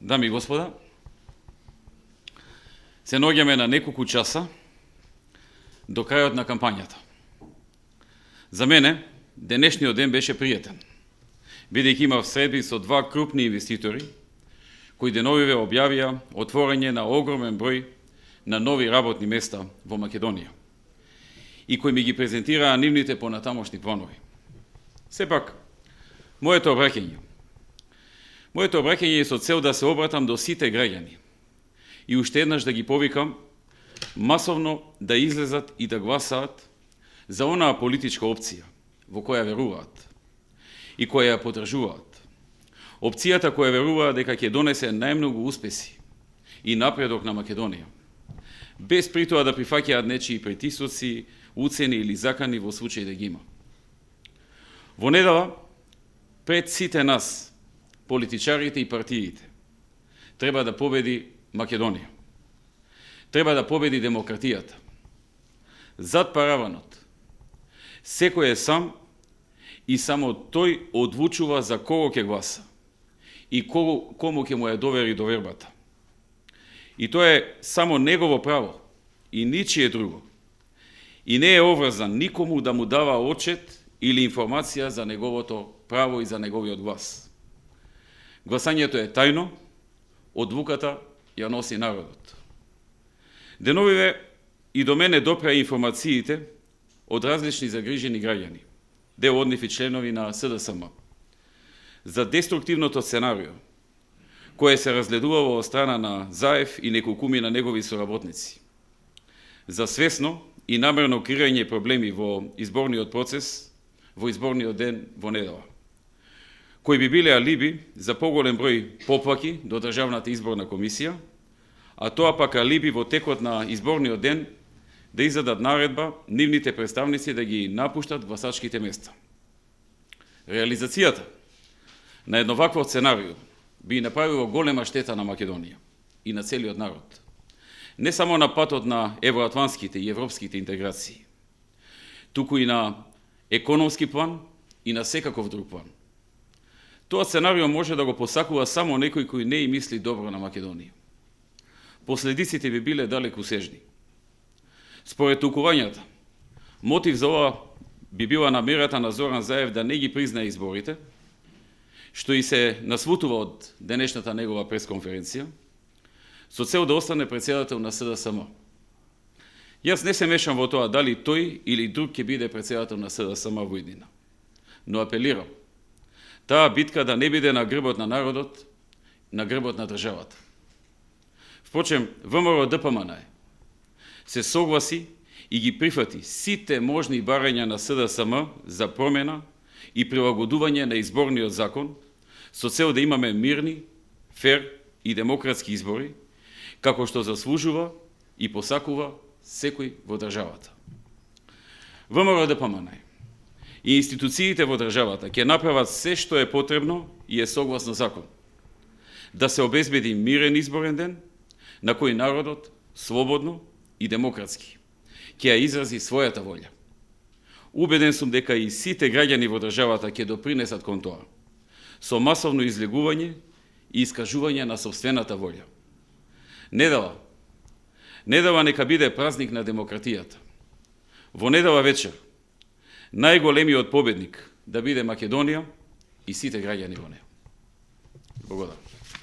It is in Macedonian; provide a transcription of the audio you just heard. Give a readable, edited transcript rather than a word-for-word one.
Дами и господа, се наоѓаме на неколку часа до крајот на кампањата. За мене, денешниот ден беше пријатен, бидејќи имав средби со два крупни инвеститори, кои деновиве објавија отворање на огромен број на нови работни места во Македонија и кои ми ги презентираа нивните понатамошни планови. Сепак, моето обраќање е со цел да се обратам до сите граѓани и уште еднаш да ги повикам масовно да излезат и да гласаат за онаа политичка опција во која веруваат и која ја поддржуваат. Опцијата која верува дека ќе донесе најмногу успеси и напредок на Македонија, без при тоа да прифаќаат нечии притисоци, уцени или закани во случај да ги има. Во недела, пред сите нас, политичарите и партиите, треба да победи Македонија. Треба да победи демократијата. Зад параванот, секој е сам и само тој одлучува за кого ќе гласа и кому ќе му ја довери довербата. И тоа е само негово право и ничие друго. И не е обврзан никому да му дава отчет или информација за неговото право и за неговиот глас. Гласањето е тајно, одлуката ја носи народот. Деновиве и до мене допреа информациите од различни загрижени граѓани, дел од нив и членови на СДСМ, за деструктивното сценарио, кое се разгледувало од страна на Заев и неколкуми на негови соработници, за свесно и намерно креирање проблеми во изборниот процес, во изборниот ден во недела, кои би биле алиби за поголем број поплаки до Државната изборна комисија, а тоа пак алиби во текот на изборниот ден да издадат наредба нивните представници да ги напуштат гласачките места. Реализацијата на едно вакво сценарио би направило голема штета на Македонија и на целиот народ, не само на патот на евроатлантските и европските интеграции, туку и на економски план и на секаков друг план. Тоа сценарио може да го посакува само некој кој не и мисли добро на Македонија. Последиците би биле далекосежни. Според тулкувањата, мотив за ова би била намерата на Зоран Заев да не ги признае изборите, што и се насвутува од денешната негова пресконференција, со цел да остане председател на СДСМ. Јас не се мешам во тоа дали тој или друг ќе биде председател на СДСМ во иднина, но апелирам таа битка да не биде на грбот на народот, на грбот на државата. Впрочем, ВМРО ДПМН се согласи и ги прифати сите можни барања на СДСМ за промена и прилагодување на изборниот закон со цел да имаме мирни, фер и демократски избори, како што заслужува и посакува секој во државата. ВМРО ДПМН и институциите во државата ќе направат се што е потребно и е согласно закон, да се обезбеди мирен изборен ден, на кој народот, слободно и демократски, ќе ја изрази својата волја. Убеден сум дека и сите граѓани во државата ќе допринесат кон тоа, со масовно излегување и искажување на сопствената волја. Недела нека биде празник на демократијата. Во недела вечер, најголемиот победник да биде Македонија и сите граѓани во неја. Благодарам.